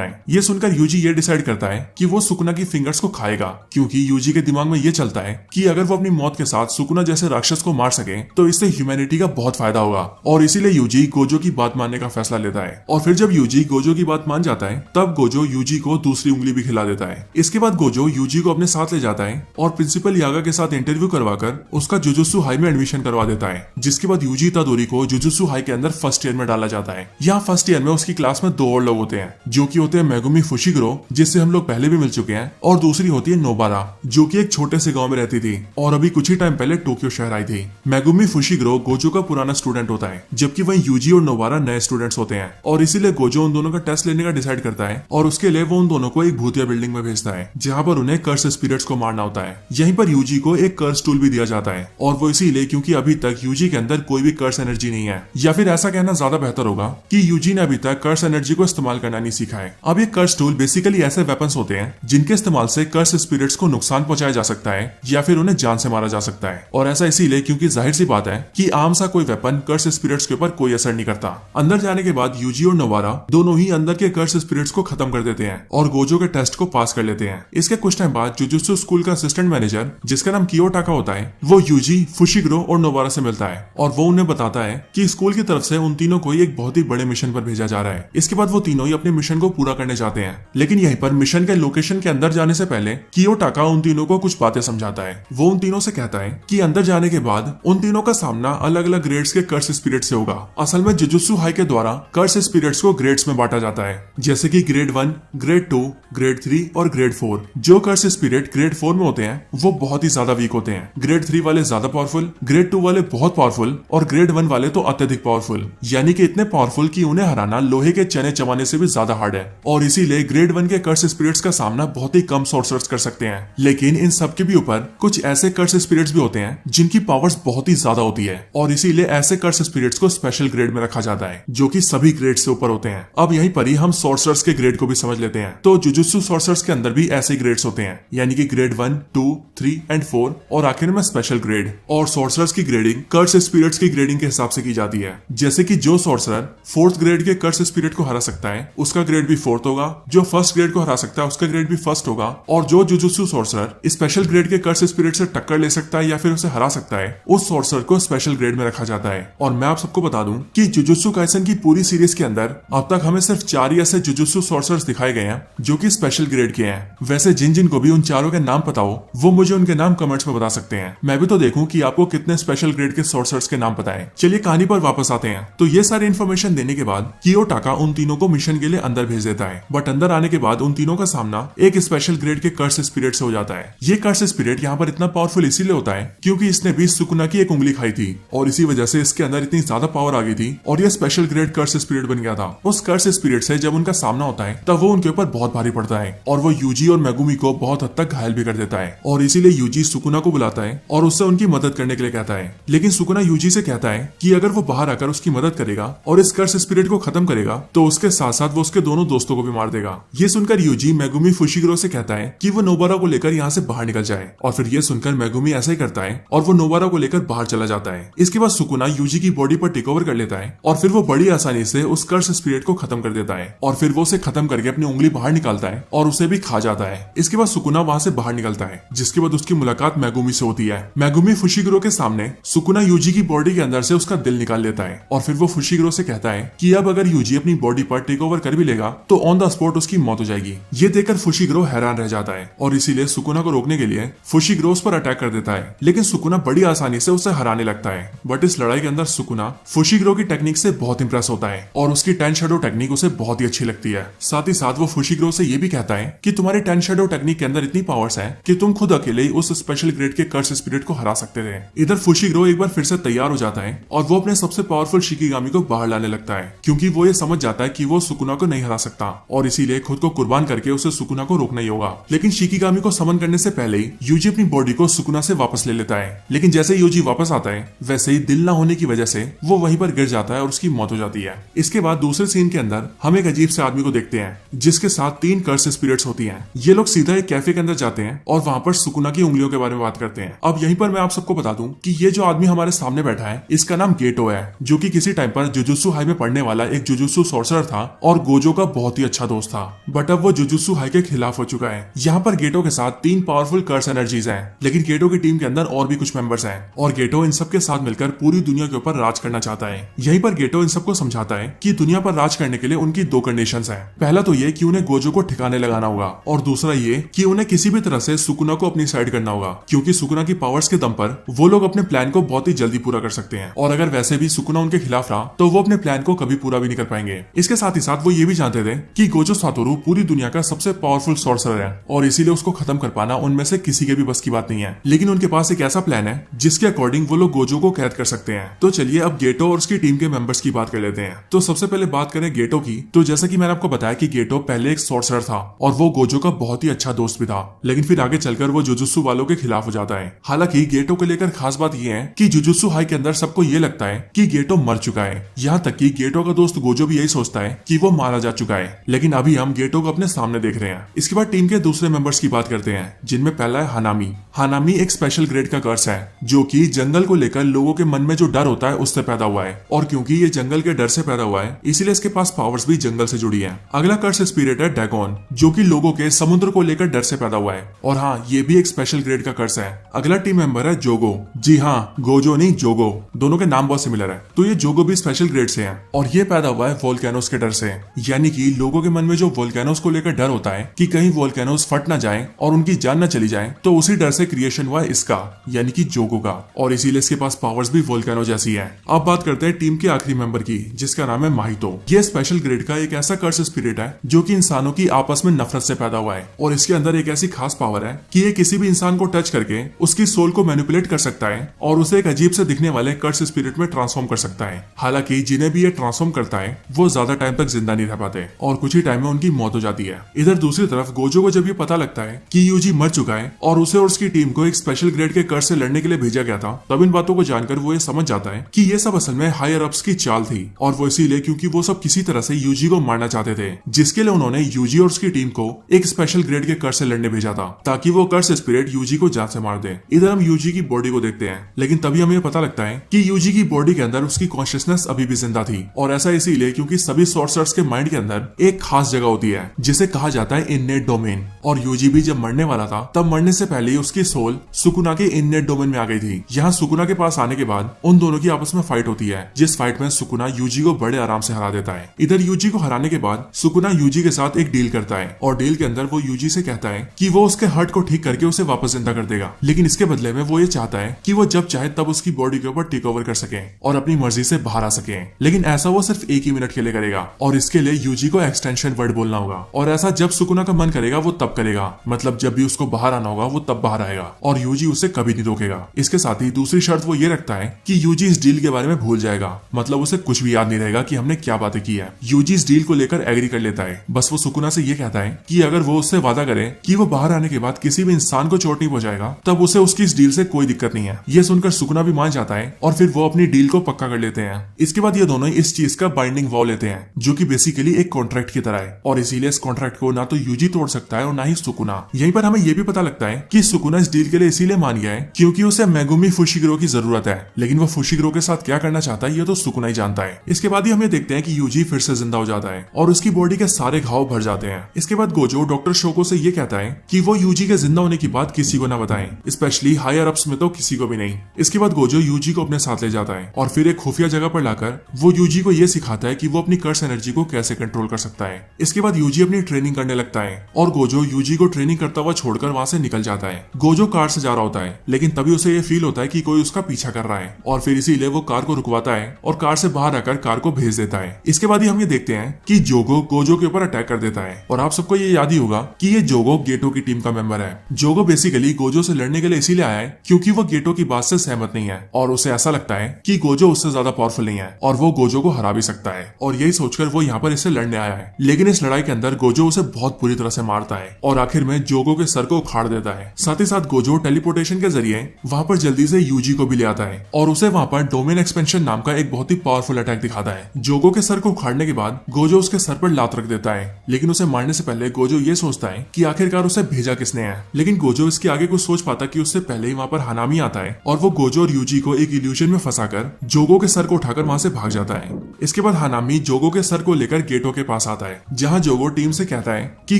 है। ये सुनकर यूजी ये डिसाइड करता है कि वो सुकुना की फिंगर्स को खाएगा, क्योंकि यूजी के दिमाग में ये चलता है कि अगर वो अपनी मौत के साथ सुकुना जैसे राक्षस को मार सके तो इससे ह्यूमैनिटी का बहुत फायदा होगा और इसीलिए यूजी गोजो की बात मानने का फैसला लेता है। और फिर जब यूजी गोजो की बात मान जाता है तब गोजो यूजी को दूसरी उंगली भी खिला देता है। इसके बाद गोजो यूजी को अपने साथ ले जाता है और प्रिंसिपल यागा के साथ इंटरव्यू करवाकर उसका जुजुत्सु हाई में एडमिशन करवा देता है, जिसके बाद यूजी इतादोरी को जुजुत्सु हाई के अंदर फर्स्ट ईयर में डाला जाता है। यहाँ फर्स्ट ईयर में उसकी क्लास में दो और लोग होते हैं जो कि होते हैं मेगुमी फुशिग्रो, जिससे हम लोग पहले भी मिल चुके हैं, और दूसरी होती है नोबारा जो कि एक छोटे से गांव में रहती थी और अभी कुछ ही टाइम पहले टोक्यो शहर आई थी। मेगुमी फुशिग्रो गोजो का पुराना स्टूडेंट होता है जबकि वही यूजी और नोबारा नए स्टूडेंट्स होते हैं और इसीलिए गोजो उन दोनों का टेस्ट लेने का डिसाइड करता है और उसके लिए वो उन दोनों को एक भूतिया बिल्डिंग में भेजता है जहाँ पर उन्हें कर्स स्पिरिट्स को मारना होता है। यहीं पर यूजी को एक कर्स टूल भी दिया जाता है और वो इसीलिए क्योंकि अभी तक यूजी के अंदर कोई भी कर्स एनर्जी नहीं है, या फिर ऐसा कहना ज्यादा बेहतर होगा कि यूजी ने अभी तक कर्स एनर्जी को इस्तेमाल करना नहीं सीखा है। अब ये कर्स टूल बेसिकली ऐसे वेपन्स होते हैं जिनके इस्तेमाल से कर्स स्पिरिट्स को नुकसान पहुंचाया जा सकता है या फिर उन्हें जान से मारा जा सकता है, और ऐसा इसीलिए क्योंकि जाहिर सी बात है कि आम सा कोई वेपन कर्स स्पिरिट्स के ऊपर कोई असर नहीं करता। अंदर जाने के बाद यूजी और नोबारा दोनों ही अंदर के कर्स स्पिरिट्स को खत्म कर देते हैं और गोजो के टेस्ट को पास कर लेते हैं। इसके कुछ टाइम बाद जुजुत्सु स्कूल का असिस्टेंट मैनेजर जिसका नाम कियोटाका होता है वो यूजी, फुशिग्रो और नोबारा से मिलता है और वो उन्हें बताता है कि स्कूल की तरफ से उन तीनों को एक बहुत ही बड़े मिशन पर भेजा जा रहा है। इसके बाद वो तीनों ही अपने मिशन को पूरा करने जाते हैं, लेकिन यहीं पर मिशन के लोकेशन के अंदर जाने से पहले कियोटाका उन तीनों को कुछ बातें समझाता है। वो उन तीनों से कहता है कि अंदर जाने के बाद उन तीनों का सामना अलग अलग ग्रेड्स के कर्स स्पिरिट से होगा। असल में जुजुत्सु हाई के द्वारा कर्स स्पिरिट्स को ग्रेड्स में बांटा जाता है, जैसे कि ग्रेड 1, ग्रेड 2, ग्रेड 3 और ग्रेड 4। जो कर्स स्पिरिट ग्रेड 4 में होते हैं वो बहुत ही ज्यादा वीक होते हैं, ग्रेड 3 वाले ज्यादा पावरफुल, ग्रेड 2 वाले बहुत पावरफुल और ग्रेड 1 वाले तो अत्यधिक पावरफुल, यानी कि इतने पावरफुल कि उन्हें हराना लोहे के चने चबाने से भी ज्यादा हार्ड है। और इसीलिए ग्रेड 1 के कर्स स्पिरिट्स का सामना बहुत ही कम सॉर्सरर्स कर सकते हैं। लेकिन इन सब के भी ऊपर कुछ ऐसे कर्स स्पिरिट्स भी होते हैं जिनकी पावर्स बहुत ही ज्यादा होती है और इसीलिए ऐसे कर्स स्पिरिट्स को स्पेशल ग्रेड में रखा जाता है जो कि सभी ग्रेड से ऊपर होते हैं। अब यहीं पर ही हम सॉर्सरर्स के ग्रेड को भी समझ लेते हैं। तो जुजुत्सु सॉर्सरर्स के अंदर भी ऐसे ग्रेड्स होते हैं, यानी कि ग्रेड 1, 2, 3 एंड 4 और आखिर में स्पेशल ग्रेड। और सॉर्सरर्स की ग्रेडिंग कर्स स्पिरिट्स की ग्रेडिंग के हिसाब से की जाती है, जैसे कि जो सॉर्सरर 4th ग्रेड के कर्स स्पिरिट को हरा सकता है उसका ग्रेड भी 4th होगा, जो 1st ग्रेड को हरा सकता है उसका ग्रेड भी 1st होगा, और जो जुजुत्सु सॉर्सरर स्पेशल ग्रेड के कर्स स्पिरिट से टक्कर ले सकता है या फिर उसे हरा सकता है उस सॉर्सरर को स्पेशल ग्रेड में रखा जाता है। और मैं आप सबको बता दूं कि जुजुत्सु काइसेन की पूरी सीरीज के अंदर अब तक हमें सिर्फ 4 ही ऐसे जुजुत्सु सॉर्सरर्स दिखाए गए हैं जो कि स्पेशल ग्रेड के हैं। वैसे जिन जिन को भी उन चारों के नाम पता हो वो मुझे उनके नाम कमेंट्स में बता सकते हैं, मैं भी तो देखूं कि आपको कितने स्पेशल ग्रेड के सॉर्सरर्स के नाम पता है। चलिए कहानी पर वापस आते हैं। तो ये सारी इन्फॉर्मेशन देने के बाद कियोटाका उन तीनों को मिशन के लिए अंदर भेज देता है, बट अंदर आने के बाद उन तीनों का सामना एक स्पेशल ग्रेड के कर्स स्पिरिट से हो जाता है। ये कर्स स्पिरिट यहाँ पर इतना पावरफुल इसीलिए होता है क्योंकि इसने भी सुकुना की एक उंगली खाई थी और इसी वजह से इसके अंदर इतनी ज्यादा पावर आ गई थी और ये स्पेशल ग्रेड कर्स स्पिरिट बन गया था। उस कर्स स्पिरिट से जब उनका सामना होता है तब वो उनके ऊपर बहुत भारी पड़ता है और वो यूजी और मेगुमी को बहुत हद तक घायल भी कर देता है और इसीलिए यूजी सुकुना को बुलाता है और उससे उनकी मदद करने के लिए कहता है। लेकिन सुकुना यूजी से कहता है कि अगर वो बाहर आकर उसकी मदद करेगा और इस कर्स स्पिरिट को खत्म करेगा तो उसके साथ साथ वो उसके दोनों दोस्तों को भी मार देगा। ये सुनकर यूजी मेगुमी फुशिग्रो से कहता है कि वो नोबारा को लेकर यहाँ से बाहर निकल जाए और फिर ये सुनकर मेगुमी ऐसा ही करता है और वो नोबारा को लेकर बाहर चला जाता है। इसके बाद सुकुना यूजी की बॉडी पर टेक ओवर कर लेता है और फिर वो बड़ी आसानी से उस कर्स स्पिरिट को खत्म कर देता है और फिर वो उसे खत्म करके अपनी उंगली बाहर निकालता है और उसे भी खा जाता है। इसके बाद सुकुना वहाँ से बाहर निकलता है, जिसके बाद उसकी मुलाकात मेगुमी से होती है। मेगुमी फुशिग्रो के सामने सुकुना यूजी की बॉडी के अंदर से उसका दिल निकाल लेता है और फिर वो फुशिग्रो से कहता है कि अब अगर यूजी अपनी बॉडी पर टेक ओवर कर भी लेगा तो ऑन द स्पॉट उसकी मौत हो जाएगी। ये देखकर फुशिग्रो हैरान रह जाता है और इसीलिए सुकुना को रोकने के लिए फुशिग्रो उस पर अटैक कर देता है, लेकिन सुकुना बड़ी आसानी से उसे हराने लगता है। बट इस लड़ाई के अंदर सुकुना फुशिग्रो की टेक्निक से बहुत इंप्रेस होता है और उसकी 10 शैडो टेक्निक उसे बहुत ही अच्छी लगती है। साथ ही साथ वो फुशिग्रो से ये भी कहता है कि तुम्हारी 10 शैडो टेक्निक के अंदर इतनी पावर्स हैं कि तुम खुद अकेले ही उस स्पेशल ग्रेड के कर्स स्पिरिट को हरा सकते थे। इधर फुशिग्रो एक बार फिर से तैयार हो जाता है और वो अपने सबसे पावरफुल शिकिगामी को बाहर लाने लगता है, क्योंकि वो ये समझ जाता है कि वो सुकुना को नहीं हरा सकता और इसीलिए खुद को कुर्बान करके उसे सुकुना को रोकना ही होगा। लेकिन शिकिगामी को समन करने से पहले ही यूजी अपनी बॉडी को सुकुना से वापस ले लेता है। लेकिन जैसे यूजी वापस आता है वैसे ही दिल न होने की वजह से वो वहीं पर गिर जाता है और उसकी मौत हो जाती है। इसके बाद दूसरे सीन के अंदर हम एक अजीब से आदमी को देखते हैं जिसके साथ 3 कर्स स्पिरिट्स होती हैं। ये लोग सीधा एक कैफे के अंदर जाते हैं और वहां पर सुकुना की उंगलियों के बारे में बात करते हैं। अब यहीं पर मैं आप सबको बता दूं कि ये जो आदमी हमारे सामने बैठा है इसका नाम गेटो है, जो कि किसी टाइम पर जुजुत्सु हाई में पढ़ने वाला एक जुजुत्सु सॉर्सरर था और गोजो का बहुत ही अच्छा दोस्त था, बट अब वो जुजुत्सु हाई के खिलाफ हो चुका है। यहाँ पर गेटो के साथ 3 पावरफुल कर्स एनर्जीज हैं, लेकिन गेटो की टीम के अंदर और भी कुछ मेंबर्स हैं और गेटो इन सबके साथ मिलकर पूरी दुनिया के ऊपर राज करना चाहता है। यहीं पर गेटो इन सबको समझाता है कि दुनिया पर राज करने के लिए उनकी 2 कंडीशंस हैं। पहला तो ये कि उन्हें गोजो को ठिकाने लगाना होगा और दूसरा ये कि उन्हें किसी भी तरह से सुकुना को अपनी साइड करना होगा, क्योंकि सुकुना की पावर्स के दम पर वो लोग अपने प्लान को बहुत ही जल्दी पूरा कर सकते हैं और अगर वैसे भी सुकुना उनके खिलाफ रहा तो वो अपने प्लान को कभी पूरा भी नहीं कर पाएंगे। इसके साथ ही साथ वो ये भी जानते थे कि गोजो सातोरू पूरी दुनिया का सबसे पावरफुल सॉर्सरर है और इसीलिए उसको खत्म कर पाना उनमें से किसी के भी बस की बात नहीं है। लेकिन उनके पास एक ऐसा प्लान है जिसके अकॉर्डिंग वो लोग गोजो को कैद कर सकते हैं। तो चलिए अब गेटो और उसकी टीम के मेंबर्स की बात कर लेते हैं। तो सबसे पहले बात करें गेटो की, तो जैसा कि मैंने आपको बताया कि गेटो पहले एक सॉर्सरर था और वो गोजो का बहुत ही अच्छा दोस्त भी था, लेकिन फिर आगे चलकर वो जुजुत्सु वालों के खिलाफ हो जाता है। हालांकि गेटो को लेकर खास बात यह है कि जुजुत्सु हाई के अंदर सबको ये लगता है कि गेटो मर चुका है, यहाँ तक कि गेटो का दोस्त गोजो भी यही सोचता है कि वो मारा जा चुका है। लेकिन अभी हम गेटो को अपने सामने देख रहे हैं। इसके बाद टीम के दूसरे मेंबर्स की बात करते हैं, जिनमें पहला है हानामी। हानामी एक स्पेशल ग्रेड का कर्स है जो कि जंगल को लेकर लोगों के मन में जो डर होता है उससे पैदा हुआ है, और क्योंकि ये जंगल के डर से पैदा हुआ है इसीलिए इसके पास पावर्स भी जंगल से जुड़ी है। अगला कर्स स्पिरिट है डैगोन, जो कि लोगों के समुद्र को लेकर डर से पैदा हुआ है, और हाँ ये भी एक स्पेशल ग्रेड का कर्स है। अगला टीम मेंबर है जोगो। जी हाँ, गोजो नहीं जोगो, दोनों के नाम बहुत सिमिलर है। तो ये जोगो भी स्पेशल ग्रेड से है और ये पैदा हुआ है वोल्केनोस के डर से, यानी कि लोगों के मन में जो वोल्केनोस को लेकर डर होता है कि कहीं वोल्केनोस फट ना जाए और उनकी जान न चली जाए, तो उसी डर से क्रिएशन हुआ है इसका, यानी कि जोगो का, और इसीलिए इसके पास पावर्स भी वोल्केनो जैसी है। अब बात करते हैं टीम के आखिरी मेंबर की, जिसका नाम है माहितो। ये स्पेशल ग्रेड का एक ऐसा कर्स स्पिरिट है जो कि इंसानों की आपस में नफरत से पैदा हुआ है, और इसके अंदर एक ऐसी खास पावर है कि ये किसी भी इंसान को टच करके उसकी सोल को मैनिपुलेट कर सकता है और उसे एक अजीब से दिखने वाले कर्स स्पिरिट में ट्रांसफॉर्म कर सकता है। हालांकि जिन्हें भी ये ट्रांसफॉर्म करता है वो ज्यादा टाइम तक जिंदा नहीं रह पाते और कुछ ही टाइम में उनकी मौत हो जाती है। इधर दूसरी तरफ गोजो को जब ये पता लगता है कि यूजी मर चुका है और उसे और उसकी टीम को एक स्पेशल ग्रेड के कर्स से लड़ने के लिए भेजा गया था, तब इन बातों को जानकर वो ये समझ जाता है कि ये सब असल में हायर अप्स की चाल थी, और वो इसीलिए क्योंकि वो सब किसी तरह से यूजी को मारना चाहते थे, जिसके लिए उन्होंने यूजी और उसकी टीम को एक स्पेशल ग्रेड के कर्स से लड़ने भेजा था ताकि वो कर्स स्पिरिट यूजी को जान से मार दे। इधर हम यूजी की बॉडी को देखते हैं, लेकिन तभी हमें पता लगता है कि यूजी की बॉडी के अंदर उसकी कॉन्शियसनेस अभी भी जिंदा थी, और ऐसा इसीलिए क्योंकि सभी सॉर्सरर्स के माइंड के अंदर एक खास जगह होती है जिसे कहा जाता है इननेट डोमेन, और यूजी भी जब मरने वाला था तब मरने से पहले ही उसकी सोल सुकुना के इननेट डोमेन में आ गई थी। यहाँ सुकुना के पास आने के बाद उन दोनों की आपस में फाइट होती है, जिस फाइट में सुकुना यूजी को बड़े आराम से हरा देता है। इधर यूजी को हराने के बाद सुकुना यूजी के साथ एक डील करता है, और डील के अंदर वो यूजी से कहता है कि वो उसके हर्ट को ठीक करके उसे वापस जिंदा कर देगा, लेकिन इसके बदले में वो ये चाहता है कि वो जब चाहे तब उसकी बॉडी के ऊपर टेक ओवर कर सके और अपनी मर्जी से बाहर आ सके। लेकिन ऐसा वो सिर्फ 1 ही मिनट के लिए करेगा, और इसके लिए यूजी को एक्सटेंशन वर्ड बोलना होगा, और ऐसा जब सुकुना का मन करेगा वो तब करेगा, मतलब जब भी उसको बाहर आना होगा वो तब बाहर आएगा, और यूजी उसे कभी नहीं रोकेगा। इसके साथ ही दूसरी शर्त वो ये रखता है कि यूजी इस डील के बारे में भूल जाएगा, मतलब उसे कुछ भी याद नहीं रहेगा कि हमने क्या बातें की है। यूजी इस डील को लेकर एग्री कर लेता है, बस वो सुकुना से ये कहता है कि अगर वो उससे वादा करे कि वो बाहर आने के बाद किसी भी इंसान को चोट नहीं पहुंचाएगा तब उसे उसकी इस डील से कोई दिक्कत नहीं है। ये सुनकर सुकुना भी मान जाता है और फिर वो अपनी डील को पक्का कर लेते हैं। इसके बाद ये दोनों इस चीज का बाइंडिंग वॉव लेते हैं, जो कि बेसिकली एक कॉन्ट्रैक्ट की तरह है, और इसीलिए इस कॉन्ट्रैक्ट को ना तो यूजी तोड़ सकता है और ना ही सुकुना। यहीं पर हमें ये भी पता लगता है कि सुकुना इस डील के लिए इसीलिए मान गया है क्योंकि उसे मेगुमी फुशिगिरो की जरूरत है, लेकिन वो फुशिगिरो के साथ क्या करना चाहता है ये तो सुकुना ही जानता है। इसके बाद ही हमें देखते हैं कि यूजी फिर से जिंदा हो जाता है और उसकी बॉडी के सारे घाव भर जाते हैं। इसके बाद गोजो डॉक्टर शोको से ये कहता है कि वो यूजी के जिंदा होने की बात किसी को ना बताएं, स्पेशली हायर अप्स में तो किसी को भी नहीं। इसके बाद गोजो यूजी को अपने साथ ले जाता है और फिर एक खुफिया जगह पर लाकर वो यूजी को ये सिखाता है कि वो अपनी कर्स एनर्जी को कैसे कंट्रोल कर सकता है। इसके बाद यूजी अपनी ट्रेनिंग करने लगता है और गोजो यूजी को ट्रेनिंग करता हुआ छोड़कर वहां से निकल जाता है। गोजो कार से जा रहा होता है, लेकिन तभी उसे ये फील होता है कि कोई उसका पीछा कर रहा है, और फिर इसीलिए वो कार को रुकवाता है और कार से बाहर आकर कार को भेज देता है। इसके बाद ही हम ये देखते हैं कि जोगो गोजो के ऊपर अटैक कर देता है। और आप सबको ये याद ही होगा कि ये जोगो गेटो की टीम का मेंबर है। जोगो बेसिकली गोजो से लड़ने के लिए इसीलिए आया है क्योंकि वो गेटो की बात से सहमत नहीं है और उसे ऐसा लगता है कि गोजो उससे ज्यादा पावरफुल नहीं है और वो गोजो को हरा भी सकता है। और यही सोचकर वो यहाँ पर इससे लड़ने आया है। लेकिन इस लड़ाई के अंदर गोजो उसे बहुत बुरी तरह से मारता है और आखिर में जोगो के सर को उखाड़ देता है। साथ ही साथ गोजो टेलीपोर्टेशन के जरिए वहां पर जल्दी से यूजी को भी ले आता है और उसे वहां पर डोमेन एक्सपेंशन नाम का एक बहुत ही पावरफुल अटैक दिखाता है। जोगो के सर को उखाड़ने के बाद गोजो उसके सर पर लात रख देता है, लेकिन उसे मारने से पहले गोजो ये सोचता है कि आखिरकार उसे भेजा किसने है। लेकिन गोजो इसके आगे कुछ सोच पाता कि उससे पहले ही वहां पर हानामी आता है और वो गोजो और यूजी को एक इल्यूजन में फंसाकर जोगो के सर को उठाकर वहां से भाग जाता है। इसके बाद हानामी जोगो के सर को लेकर गेटो के पास आता है, जहां जोगो टीम से कहता है कि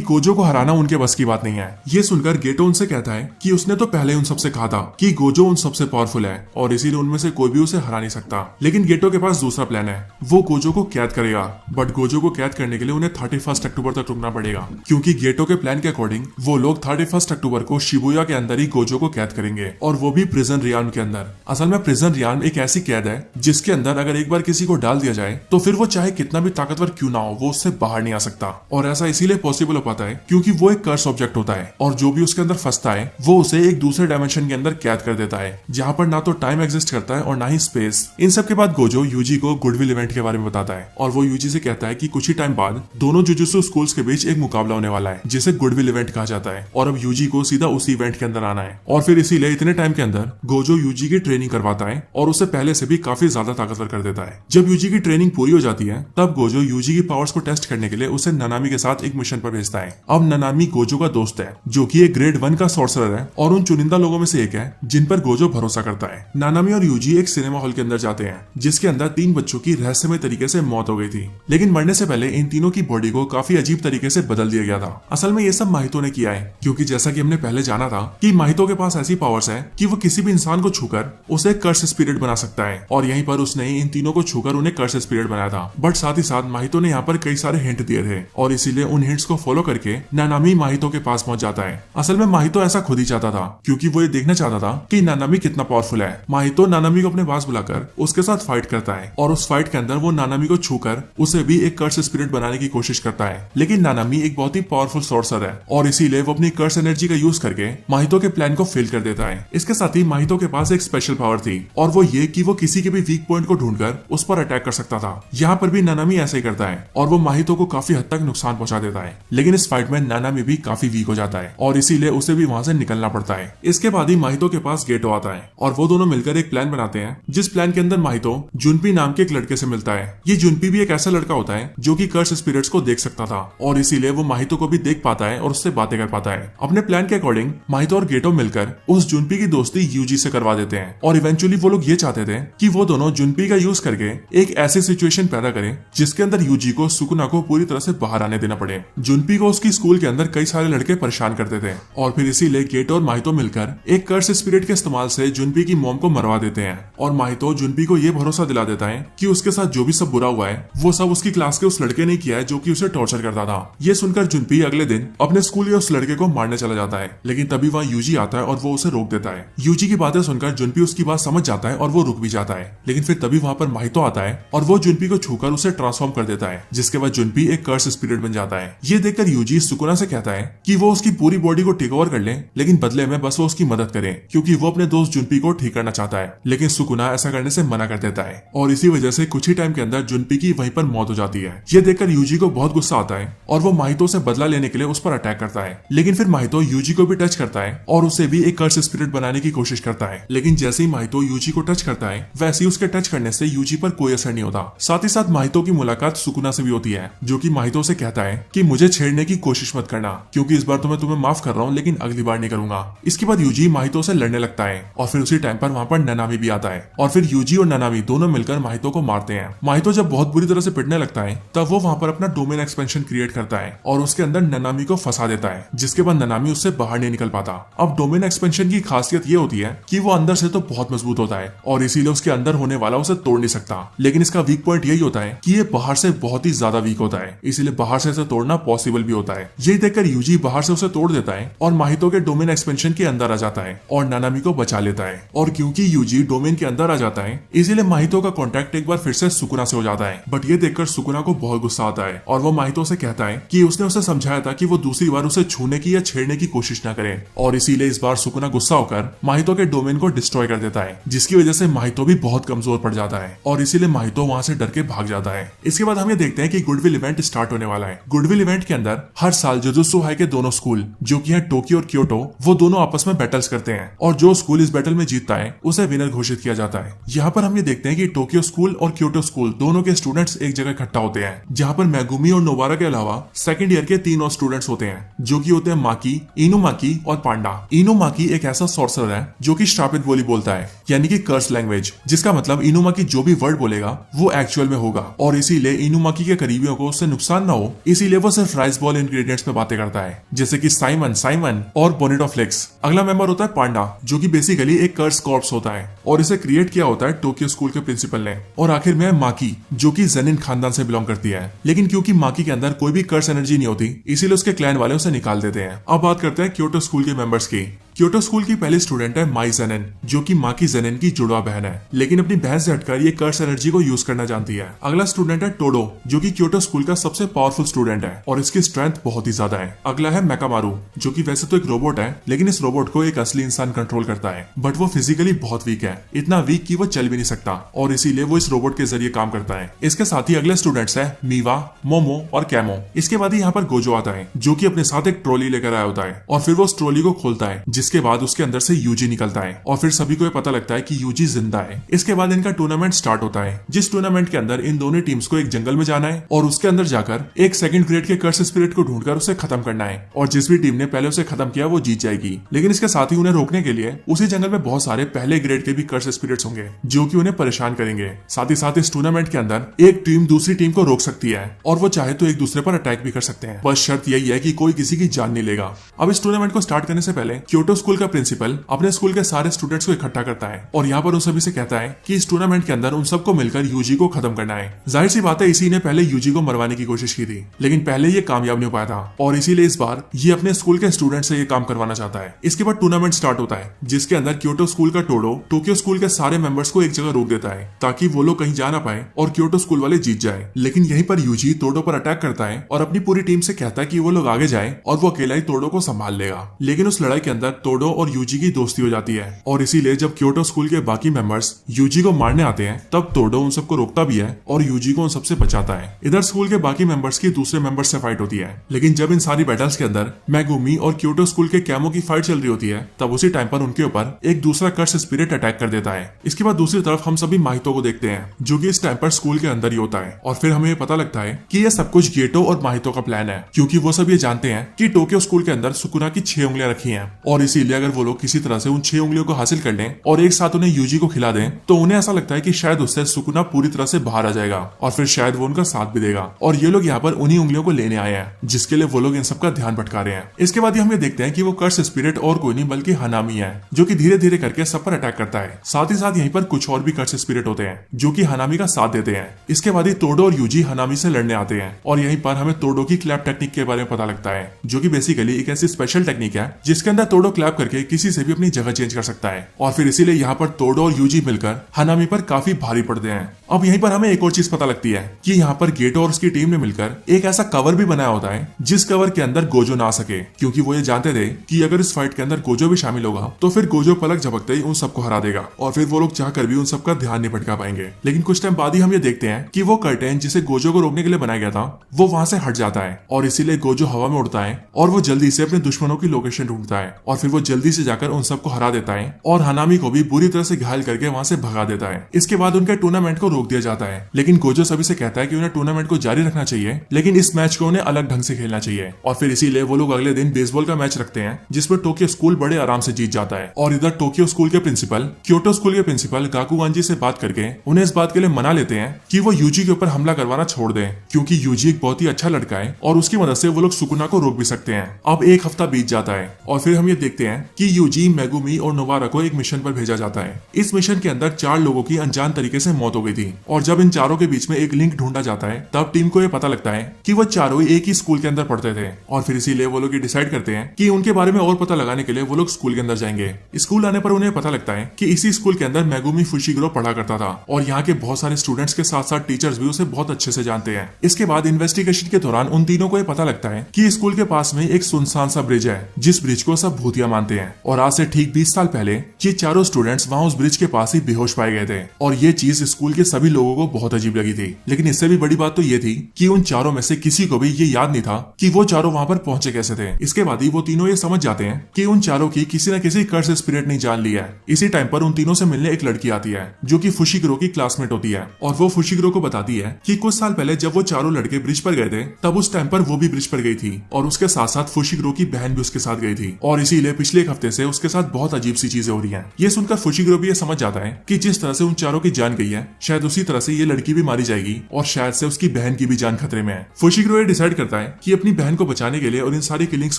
गोजो को हराना उनके बस की बात नहीं है। ये सुनकर गेटो उनसे कहता है कि उसने तो पहले उन सबसे कहा था कि गोजो उन सबसे पावरफुल है और इसीलिए उनमें से कोई भी उसे हरा नहीं सकता। लेकिन गेटो के पास दूसरा प्लान है, वो गोजो को कैद करेगा। बट गोजो को कैद करने के लिए उन्हें 31 अक्टूबर तक रुकना पड़ेगा, क्योंकि गेटो के प्लान के अकॉर्डिंग वो लोग 31 अक्टूबर को शिबुया के अंदर ही गोजो को कैद करेंगे और वो भी प्रिजन रियाल्म के अंदर। असल में प्रिजन रियाल्म एक ऐसी कैद है जिसके अंदर अगर एक बार किसी को डाल दिया जाए तो फिर वो चाहे कितना भी ताकतवर क्यों ना हो वो उससे बाहर नहीं आ सकता। और ऐसा इसीलिए पॉसिबल हो पाता है क्योंकि वो एक कर्स ऑब्जेक्ट होता है और जो भी उसके अंदर फंसता है वो उसे एक दूसरे डायमेंशन के अंदर कैद कर देता है, जहां पर ना तो टाइम एग्जिस्ट करता है और ना ही स्पेस। इन सब के बाद गोजो यूजी को गुडविल इवेंट के बारे में बताता है और वो यूजी से कहता है कि कुछ ही टाइम बाद दोनों जुजुत्सु स्कूल्स के बीच एक मुकाबला होने वाला है जिसे गुडविल इवेंट कहा जाता है और अब यूजी को सीधा उसी इवेंट के अंदर आना है। और फिर इसीलिए इतने टाइम के अंदर गोजो यूजी की ट्रेनिंग करवाता है और उसे पहले से भी काफी ज्यादा ताकतवर कर देता है। जब यूजी की ट्रेनिंग पूरी हो जाती है तब गोजो यूजी की पावर्स को टेस्ट करने के लिए उसे नानामी के साथ एक मिशन पर भेजता है। अब नानामी गोजो का दोस्त है जो कि एक ग्रेड 1 का सॉर्सरर है और उन चुनिंदा लोगों में से एक है जिन पर गोजो भरोसा करता है। नानामी और यूजी एक सिनेमा हॉल के अंदर जाते हैं जिसके अंदर 3 बच्चों की रहस्यमय तरीके से मौत हो गई थी, लेकिन मरने से पहले इन तीनों की बॉडी को काफी अजीब तरीके से बदल दिया गया था। असल में ये सब माहितो ने किया है क्योंकि जैसा कि हमने पहले जाना था कि माहितो के पास ऐसी पावर्स है कि वो किसी भी इंसान को छूकर उसे कर्स स्पिरिट बना सकता है और यहीं पर उसने इन तीनों को छूकर उन्हें कर्स स्पिरिट बनाया था। बट साथ ही साथ माहितो ने यहाँ पर कई सारे हिंट दिए थे और इसीलिए उन हिंट्स को फॉलो करके नानामी माहितो के पास पहुंच जाता है। असल में माहितो ऐसा खुद ही चाहता था क्योंकि वो ये देखना चाहता था कि नानामी कितना पावरफुल है। माहितो नानामी को अपने पास बुलाकर उसके साथ फाइट करता है और उस फाइट के अंदर वो नानामी को छूकर उसे भी एक कर्स स्पिरिट बनाने की कोशिश करता है। लेकिन नानामी एक बहुत ही पावरफुल सॉर्सर है और इसीलिए वो अपनी कर्स एनर्जी का यूज करके माहितो के प्लान को फेल कर देता है। इसके साथ ही माहितो के पास एक स्पेशल पावर थी और वो ये कि वो किसी के भी वीक पॉइंट को ढूंढकर उस पर अटैक कर सकता था। यहाँ पर भी नानामी ऐसे ही करता है और वो माहितो को काफी हद तक नुकसान पहुंचा देता है। लेकिन इस फाइट में नानामी भी काफी वीक हो जाता है और इसीलिए उसे भी वहां से निकलना पड़ता है। इसके बाद ही माहितो के पास गेटो आता है और वो दोनों मिलकर एक प्लान बनाते हैं जिस प्लान के अंदर माहितो जुनपी नाम के एक लड़के से मिलता है। ये जुनपी भी एक ऐसा लड़का होता है जो कि कर्स स्पिरिट्स को देख सकता था और इसीलिए वो माहितो को भी देख पाता है और उससे बातें कर पाता है। अपने प्लान के अकॉर्डिंग माहितो और गेटो मिलकर उस जुनपी की दोस्ती यूजी से करवा देते हैं और इवेंचुअली वो लोग ये चाहते थे कि वो दोनों जुनपी का यूज करके एक ऐसी सिचुएशन पैदा करें जिसके अंदर यूजी को सुकुना को पूरी तरह से बाहर आने देना पड़े। जुनपी को उसकी स्कूल के अंदर कई सारे लड़के परेशान करते थे और फिर इसीलिए गेटो और माहितो मिलकर एक कर्स स्पिरिट के इस्तेमाल से जुनपी की मॉम को मरवा देते हैं और माहितो जुनपी को ये भरोसा दिला देता है कि उसके साथ जो भी सब बुरा हुआ है वो सब उसकी क्लास के उस लड़के ने किया है जो कि उसे टॉर्चर करता था। ये सुनकर जुनपी अगले दिन अपने स्कूल या उस लड़के को मारने चला जाता है, लेकिन तभी वहाँ यूजी आता है और वो उसे रोक देता है। यूजी की बातें सुनकर जुनपी उसकी बात समझ जाता है और वो रुक भी जाता है, लेकिन फिर तभी वहाँ पर माहितो आता है और वो जुनपी को छूकर उसे ट्रांसफॉर्म कर देता है, जिसके बाद जुनपी एक कर्स स्पिरिट बन जाता है। ये देखकर यूजी सुकुना से कहता है कि वो उसकी पूरी बॉडी को टेक ओवर कर ले, लेकिन बदले में बस वो उसकी मदद करे क्योंकि वो अपने दोस्त जुनपी को ठीक करना चाहता है। लेकिन सुकुना ऐसा करने से मना कर देता है और इसी वजह से कुछ ही टाइम के अंदर जुनपी की वहीं पर मौत हो जाती है। ये देखकर यूजी को बहुत गुस्सा आता है और वो माहितो से बदला लेने के लिए उस पर अटैक करता है, लेकिन फिर माहितो यूजी को भी टच करता है और उसे भी एक कर्स स्पिरिट बनाने की कोशिश करता है। लेकिन जैसे ही माहितो यूजी को टच करता है वैसे ही उसके टच करने से यूजी पर कोई असर नहीं होता। साथ ही साथ माहितो की मुलाकात सुकुना से भी होती है जो कि माहितो से कहता है कि मुझे छेड़ने की कोशिश मत करना क्योंकि इस बार तो मैं तुम्हें माफ कर रहा हूँ लेकिन अगली बार नहीं करूंगा। इसके बाद यूजी माहितो से लड़ने लगता है और फिर उसी टाइम पर वहाँ पर नानामी भी आता है और फिर यूजी और नानामी दोनों मिलकर माहितो को मारते हैं। माहितो जब बहुत बुरी तरह से पिटने लगता है तब वो वहाँ पर अपना डोमेन एक्सपेंशन क्रिएट करता है और उसके अंदर नानामी को फंसा देता है, जिसके बाद नानामी उससे बाहर नहीं निकल पाता। अब डोमेन एक्सपेंशन की खासियत ये होती है कि वो अंदर से तो बहुत मजबूत होता है और इसीलिए उसके अंदर होने वाला उसे तोड़ नहीं सकता, लेकिन इसका वीक पॉइंट यही होता है कि ये बाहर से बहुत ही ज्यादा वीक होता है, इसीलिए बाहर से इसे तोड़ना पॉसिबल भी होता है। यही देखकर यूजी बाहर से उसे तोड़ देता है और माहितो के डोमेन एक्सपेंशन के अंदर आ जाता है और नानामी को बचा लेता है। और क्योंकि यूजी डोमेन के अंदर आ जाता है इसीलिए माहितो का कॉन्टैक्ट एक बार फिर से सुकुना से हो जाता है। बट ये देखकर देखकर सुकुना को बहुत गुस्सा आता है और वो माहितो से कहता है कि उसने उसे समझाया था कि वो दूसरी बार उसे छूने की या छेड़ने की कोशिश न करे, और इसीलिए इस बार सुकुना गुस्सा होकर माहितो के डोमेन को डिस्ट्रॉय कर देता है, जिसकी वजह से माहितो भी बहुत कमजोर पड़ जाता है और इसीलिए माहितो वहां से डर के भाग जाता है। इसके बाद हम ये देखते हैं कि गुडविल इवेंट स्टार्ट होने वाला है। गुडविल इवेंट के अंदर हर साल जुजुत्सु हाई के दोनों स्कूल जो कि है टोक्यो और क्योटो, वो दोनों आपस में बैटल्स करते हैं और जो स्कूल इस बैटल में जीतता है उसे विनर घोषित किया जाता है। यहाँ पर हम ये देखते हैं कि टोक्यो स्कूल और क्योटो स्कूल दोनों के स्टूडेंट्स एक जगह इकट्ठा होते हैं, जहाँ पर मैगुमी और नोबारा के अलावा सेकंड ईयर के 3 और स्टूडेंट्स होते हैं, जो कि होते हैं माकी, इनुमाकी और पांडा। इनुमाकी एक ऐसा सॉर्सरर है जो कि श्रापित बोली बोलता है, यानी कि कर्स लैंग्वेज, जिसका मतलब इनुमाकी जो भी वर्ड बोलेगा वो एक्चुअल में होगा, और इसीलिए इनुमाकी के करीबियों को उससे नुकसान न हो, इसीलिए वो सिर्फ राइस बॉल इंग्रेडिएंट्स में बातें करता है, जैसे कि साइमन, साइमन और बोनिडोफ्लेक्स। अगला मेंबर होता है पांडा, जो कि बेसिकली एक कर्स कॉर्प्स होता है और इसे क्रिएट किया होता है टोक्यो स्कूल के प्रिंसिपल ने। और आखिर में माकी, जो कि जेनिन खानदान से बिलोंग करती है, लेकिन क्योंकि माकी के अंदर कोई भी कर्स एनर्जी नहीं होती, इसीलिए उसके क्लैन वाले उसे निकाल देते हैं। अब बात करते हैं क्योटो स्कूल के मेंबर्स की। क्योटो स्कूल की पहली स्टूडेंट है माई जेनिन, जो कि माकी जेनिन की जुड़वा बहन है, लेकिन अपनी बहन से हटकर ये कर्स एनर्जी को यूज करना जानती है। अगला स्टूडेंट है टोडो, जो कि क्योटो स्कूल का सबसे पावरफुल स्टूडेंट है और इसकी स्ट्रेंथ बहुत ही ज्यादा है। अगला है मेकामारू, जो कि वैसे तो एक रोबोट है, लेकिन इस रोबोट को एक असली इंसान कंट्रोल करता है, बट वो फिजिकली बहुत वीक है, इतना वीक कि वो चल भी नहीं सकता, और इसीलिए वो इस रोबोट के जरिए काम करता है। इसके साथ ही अगले स्टूडेंट्स है मीवा, मोमो और कैमो। इसके बाद ही यहाँ पर गोजो आता है, जो कि अपने साथ एक ट्रॉली लेकर आया होता है, और फिर वो उस ट्रॉली को खोलता है, जिसके बाद उसके अंदर से यूजी निकलता है और फिर सभी को ये पता लगता है कि यूजी जिंदा है। इसके बाद इनका टूर्नामेंट स्टार्ट होता है, जिस टूर्नामेंट के अंदर इन दोनों टीम्स को एक जंगल में जाना है और उसके अंदर जाकर एक सेकंड ग्रेड के कर्स स्पिरिट को ढूंढकर उसे खत्म करना है, और जिस भी टीम ने पहले उसे खत्म किया वो जीत जाएगी। लेकिन इसके साथ ही उन्हें रोकने के लिए उसी जंगल में बहुत सारे पहले ग्रेड के भी कर्स स्पिरिट्स होंगे, जो कि उन्हें परेशान करेंगे। साथ ही साथ इस टूर्नामेंट के अंदर एक टीम दूसरी टीम को रोक सकती है और वो चाहे तो एक दूसरे पर अटैक भी कर सकते हैं, बस शर्त यही है कि कोई किसी की जान नहीं लेगा। अब इस टूर्नामेंट को स्टार्ट करने से पहले क्योटो स्कूल का प्रिंसिपल अपने स्कूल के सारे स्टूडेंट्स को इकट्ठा करता है और यहाँ पर उन सभी से कहता है कि इस टूर्नामेंट के अंदर उन सबको मिलकर यूजी को खत्म करना है। जाहिर सी बात है, इसी ने पहले यूजी को मरवाने की कोशिश की थी, लेकिन पहले ये कामयाब नहीं हो पाया था, और इसीलिए इस बार ये अपने स्कूल के स्टूडेंट से ये काम करवाना चाहता है। इसके बाद टूर्नामेंट स्टार्ट होता है, जिसके अंदर क्योटो स्कूल का टोडो टोक्यो स्कूल के सारे मेंबर्स को एक जगह रोक देता है, ताकि वो लोग कहीं जा ना पाए और क्योटो स्कूल वाले जीत जाए। लेकिन यहीं पर यूजी टोडो पर अटैक करता है और अपनी पूरी टीम से कहता है कि वो लोग आगे जाए और वो अकेला ही टोडो को संभाल लेगा। लेकिन उस लड़ाई के अंदर टोडो और यूजी की दोस्ती हो जाती है, और इसीलिए जब क्योटो स्कूल के बाकी मेंबर्स यूजी को मारने आते हैं, तब टोडो उन सबको रोकता भी है और यूजी को उन सबसे बचाता है। इधर स्कूल के बाकी मेंबर्स की दूसरे मेंबर्स से फाइट होती है, लेकिन जब इन सारी बैटल्स के अंदर मैगुमी और क्योटो स्कूल के कैमो की फाइट चल रही होती है, तब उसी टाइम पर उनके ऊपर एक दूसरा कर्स स्पिरिट अटैक कर देता है। इसके बाद दूसरी तरफ हम सभी माहितो को देखते हैं, जो कि इस टाइम पर स्कूल के अंदर ही होता है, और फिर हमें पता लगता है कि यह सब कुछ गेटो और माहितो का प्लान है, क्योंकि वो सब ये जानते हैं कि टोक्यो स्कूल के अंदर सुकुना की 6 उंगलियां रखी हैं, और इसीलिए अगर वो लोग किसी तरह से उन 6 उंगलियों को हासिल कर लें और एक साथ उन्हें यूजी को खिला दें, तो उन्हें ऐसा लगता है कि शायद उससे सुकुना पूरी तरह से बाहर आ जाएगा और फिर शायद वो उनका साथ भी देगा। और ये लोग यहाँ पर उन्हीं उंगलियों को लेने आए हैं, जिसके लिए वो लोग इन सब का ध्यान भटका रहे हैं। इसके बाद हम ये देखते हैं कि वो कर्स स्पिरिट और कोई नहीं बल्कि हनामी है, जो कि धीरे धीरे करके सब पर अटैक करता है। साथ ही साथ यहीं पर कुछ और भी कर्स स्पिरिट होते हैं, जो कि हनामी का साथ देते हैं। इसके बाद ही टोडो और यूजी हनामी से लड़ने आते हैं, और यहीं पर हमें टोडो की क्लैप टेक्निक के बारे में पता लगता है, जो कि बेसिकली एक ऐसी स्पेशल टेक्निक है जिसके अंदर टोडो क्लैप करके किसी से भी अपनी जगह चेंज कर सकता है, और फिर इसीलिए यहाँ पर टोडो और यूजी मिलकर हनामी पर काफी भारी पड़ते हैं। अब यहीं पर हमें एक और चीज पता लगती है कि यहाँ पर गेटो और उसकी टीम ने मिलकर एक ऐसा कवर भी बनाया होता है, जिस कवर के अंदर गोजो ना आ सके, क्योंकि वो ये जानते थे कि अगर इस फाइट के अंदर गोजो भी शामिल होगा तो फिर गोजो पलक झपकते ही उन सबको हरा देगा, और फिर वो लोग चाहकर भी उन सबका ध्यान नहीं भटका पाएंगे। लेकिन कुछ टाइम बाद ही हम ये देखते हैं कि वो कर्टेन जिसे गोजो को रोकने के लिए बनाया गया था, वो वहां से हट जाता है, और इसीलिए गोजो हवा में उड़ता है और वो जल्दी से अपने दुश्मनों की लोकेशन ढूंढता है, और फिर वो जल्दी से जाकर उन सबको हरा देता है और हनामी को भी बुरी तरह से घायल करके वहां से भगा देता है। इसके बाद उनके टूर्नामेंट को रोक दिया जाता है, लेकिन गोजो सभी से कहता है कि उन्हें टूर्नामेंट को जारी रखना चाहिए, लेकिन इस मैच को उन्हें अलग ढंग से खेलना चाहिए। और फिर इसीलिए वो लोग अगले दिन बेसबॉल का मैच रखते हैं, जिसमें टोक्यो स्कूल बड़े आराम से जीत जाता है। और इधर टोक्यो स्कूल के प्रिंसिपल क्योटो स्कूल के प्रिंसिपल गाकुगांजी से बात करके उन्हें इस बात के लिए मना लेते हैं कि वो यूजी के ऊपर हमला करवाना छोड़ दें, क्योंकि यूजी एक बहुत ही अच्छा लड़का है और उसकी मदद से वो लोग सुकुना को रोक भी सकते हैं। अब एक हफ्ता बीत जाता है और फिर हम ये देखते देखते हैं कि यूजी, मेगुमी और नोबारा को एक मिशन पर भेजा जाता है। इस मिशन के अंदर 4 लोगों की अनजान तरीके से मौत हो गई थी और जब इन चारों के बीच में एक लिंक ढूंढा जाता है तब टीम को यह पता लगता है कि वो चारों एक ही स्कूल के अंदर पढ़ते थे और फिर इसीलिए वो लोग डिसाइड करते हैं कि उनके बारे में और पता लगाने के लिए वो लोग स्कूल के अंदर जाएंगे। स्कूल आने पर उन्हें पता लगता है कि इसी स्कूल के अंदर मेगुमी फुशिगिरो पढ़ा करता था और यहाँ के बहुत सारे स्टूडेंट्स के साथ साथ टीचर्स भी उसे बहुत अच्छे से जानते हैं। इसके बाद इन्वेस्टिगेशन के दौरान उन तीनों को यह पता लगता है कि स्कूल के पास में एक सुनसान सा ब्रिज है जिस ब्रिज को सब भूतिया मानते हैं और आज से ठीक 20 साल पहले ये चारों स्टूडेंट्स वहाँ उस ब्रिज के पास ही बेहोश पाए गए थे और ये चीज स्कूल के सभी लोगों को बहुत अजीब लगी थी। लेकिन इससे भी बड़ी बात तो ये थी कि उन चारों में से किसी को भी ये याद नहीं था कि वो चारों वहाँ पर पहुंचे कैसे थे। इसके बाद ही वो तीनों ये समझ जाते हैं कि उन चारों की किसी न किसी कर्स स्पिरिट ने जान लिया है। इसी टाइम पर उन तीनों से मिलने एक लड़की आती है जो कि फुशिगिरो की क्लासमेट होती है और वो फुशिगिरो को बताती है कि कुछ साल पहले जब वो चारों लड़के ब्रिज पर गए थे तब उस टाइम पर वो भी ब्रिज पर गई थी और उसके साथ साथ फुशिगिरो की बहन भी उसके साथ गई थी और इसीलिए पिछले एक हफ्ते से उसके साथ बहुत अजीब सी चीजें हो रही है। ये सुनकर फुशिगिरो भी ये समझ जाता है कि जिस तरह से उन चारों की जान गई है शायद उसी तरह से ये लड़की भी मारी जाएगी और शायद से उसकी बहन की भी जान खतरे में है। फुशिगिरो ये डिसाइड करता है कि अपनी बहन को बचाने के लिए और इन सारी किलिंग्स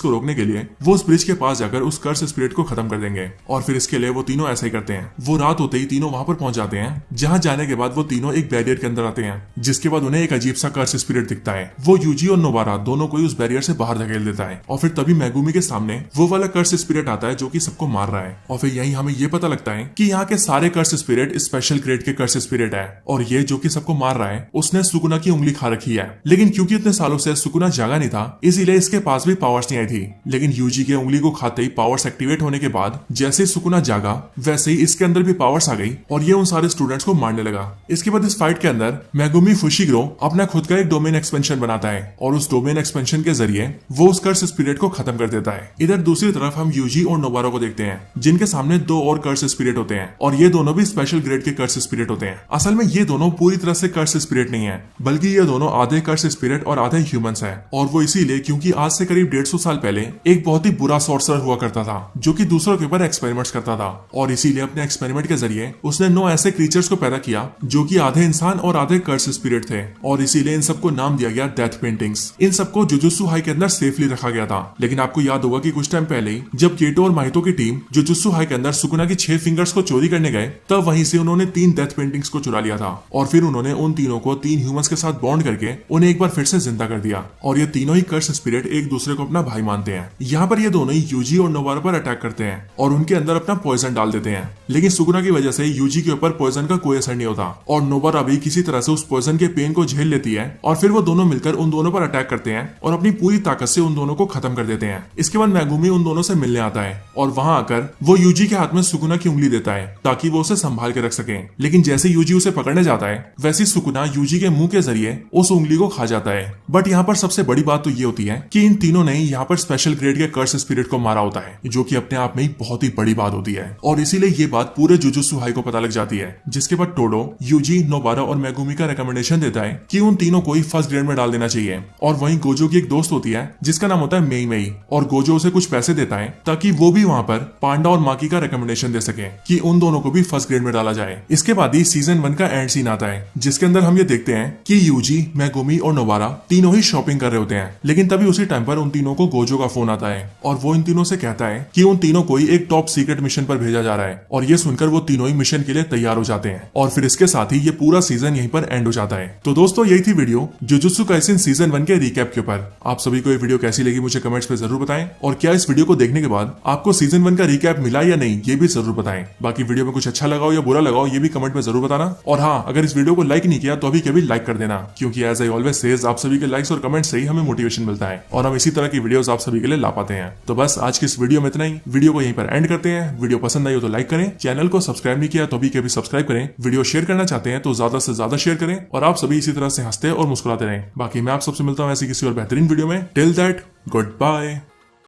को रोकने के लिए वो उस ब्रिज के पास जाकर उस कर्स स्पिरिट को खत्म कर देंगे और फिर इसके लिए वो तीनों ऐसा ही करते हैं। वो रात होते ही तीनों वहां पर पहुंच जाते हैं जहां जाने के बाद वो तीनों एक बैरियर के अंदर आते हैं जिसके बाद उन्हें एक अजीब सा कर्स स्पिरिट दिखता है। वो यूजी और नोबारा दोनों को उस बैरियर से बाहर धकेल देता है और फिर तभी मेगुमी के सामने वो वाला कर्स स्पिरिट आता है जो कि सबको मार रहा है और फिर यही हमें ये पता लगता है कि यहाँ के सारे कर्स स्पिरिट स्पेशल ग्रेड के कर्स स्पिरिट है और ये जो कि सबको मार रहा है उसने सुकुना की उंगली खा रखी है। लेकिन क्योंकि इतने सालों से सुकुना जागा नहीं था इसीलिए इसके पास भी पावर्स नहीं आई थी। लेकिन यूजी के उंगली को खाते ही पावर्स एक्टिवेट होने के बाद जैसे सुकुना जागा वैसे ही इसके अंदर भी पावर्स आ गई और ये उन सारे स्टूडेंट्स को मारने लगा। इसके बाद इस फाइट के अंदर मेगुमी फुशिगिरो अपना खुद का एक डोमेन एक्सपेंशन बनाता है और उस डोमेन एक्सपेंशन के जरिए वो उस कर्स स्पिरिट को खत्म कर देता है। इधर दूसरी तरफ हम यूजी और नोबारा को देखते हैं जिनके सामने 2 और कर्स स्पिरिट होते हैं और ये दोनों भी स्पेशल ग्रेड के कर्स स्पिरिट होते हैं। असल में ये दोनों पूरी तरह से कर्स स्पिरिट नहीं है बल्कि ये दोनों आधे कर्स स्पिरिट और आधे ह्यूमंस है और वो इसीलिए क्योंकि आज से करीब 150 साल पहले एक बहुत ही बुरा सॉर्सरर हुआ करता था जो कि दूसरों के ऊपर एक्सपेरिमेंट्स करता था और इसीलिए अपने एक्सपेरिमेंट के जरिए उसने 9 ऐसे क्रीचर्स को पैदा किया जो कि आधे इंसान और आधे कर्स स्पिरिट थे और इसीलिए इन सबको नाम दिया गया डेथ पेंटिंग्स। इन सबको जुजुत्सु हाई के अंदर सेफली रखा गया था। लेकिन आपको याद होगा कि कुछ टाइम पहले ही जब केटो और माहितो की टीम जुजुत्सु हाई के अंदर सुकुना की 6 फिंगर्स को चोरी करने गए तब वहीं से उन्होंने 3 डेथ पेंटिंग्स को चुरा लिया था और फिर उन्होंने उन तीनों को 3 ह्यूमंस के साथ बॉन्ड करके उन्हें एक बार फिर से जिंदा कर दिया और ये तीनों ही कर्स स्पिरिट एक दूसरे को अपना भाई मानते हैं। यहाँ पर ये दोनों ही यूजी और नोबारा पर अटैक करते हैं और उनके अंदर अपना पॉइजन डाल देते हैं। लेकिन सुकुना की वजह से यूजी के ऊपर पॉइजन का कोई असर नहीं होता और नोबारा भी किसी तरह से उस पॉइजन के पेन को झेल लेती है और फिर वो दोनों मिलकर उन दोनों पर अटैक करते हैं और अपनी पूरी ताकत से उन दोनों को खत्म कर देते हैं। इसके बाद मेगुमी उन दोनों से मिलने आता है और वहां आकर वो यूजी के हाथ में सुकुना की उंगली देता है ताकि वो उसे संभाल के रख सके। लेकिन जैसे यूजी उसे पकड़ने जाता है वैसे सुकुना यूजी के मुंह के जरिए उस उंगली को खा जाता है। बट यहाँ पर सबसे बड़ी बात तो ये होती है कि इन तीनों ने यहाँ पर स्पेशल ग्रेड के कर्स स्पिरिट को मारा होता है जो कि अपने आप में ही बहुत ही बड़ी बात होती है और इसीलिए ये बात पूरे जुजुत्सु हाई को पता लग जाती है। जिसके बाद टोडो, यूजी, नोबारा और मेगुमी का रिकमेंडेशन देता है कि उन तीनों को ही फर्स्ट ग्रेड में डाल देना चाहिए और वहीं गोजो की एक दोस्त होती है जिसका नाम होता है मेई मेई और गोजो उसे कुछ पैसे देता है ताकि वो भी वहां पर पांडा और माकी का रिकमेंडेशन दे सके कि उन दोनों को भी फर्स्ट ग्रेड में डाला जाए। इसके बाद ही सीजन 1 का एंड सीन आता है जिसके अंदर हम ये देखते हैं कि यूजी, मेगुमी और नोबारा तीनों ही शॉपिंग कर रहे होते हैं। लेकिन तभी उसी टाइम पर उन तीनों को गोजो का फोन आता है और वो इन तीनों से कहता है कि उन तीनों को ही एक टॉप सीक्रेट मिशन पर भेजा जा रहा है और ये सुनकर वो तीनों ही मिशन के लिए तैयार हो जाते हैं और फिर इसके साथ ही ये पूरा सीजन यहीं पर एंड हो जाता है। तो दोस्तों यही थी वीडियो जुजुत्सु काइसेन सीजन 1 के रिकैप के ऊपर। आप सभी को ये वीडियो कैसी लगी मुझे कमेंट्स में जरूर बताएं और क्या इस वीडियो को देखने के बाद आपको सीजन 1 का रिकैप मिला या नहीं ये भी जरूर बताएं। बाकी वीडियो में कुछ अच्छा लगा हो या बुरा लगा हो ये भी कमेंट में जरूर बताना और हाँ, अगर इस वीडियो को लाइक नहीं किया तो अभी कभी लाइक कर देना क्योंकि एज आई ऑलवेज सेज आप सभी के लाइक्स और कमेंट से ही हमें मोटिवेशन मिलता है और हम इसी तरह की वीडियोस आप सभी के लिए ला पाते हैं। तो बस आज की इस वीडियो में इतना ही। वीडियो को यहीं पर एंड करते हैं। वीडियो पसंद आई हो तो लाइक करें, चैनल को सब्सक्राइब नहीं किया तो अभी कभी सब्सक्राइब करें, वीडियो शेयर करना चाहते हैं तो ज्यादा से ज्यादा शेयर करें और आप सभी इसी तरह से हंसते और मुस्कुराते रहें। बाकी मैं आप सबसे मिलता हूँ ऐसी किसी और बेहतरीन वीडियो में। Till that, good bye.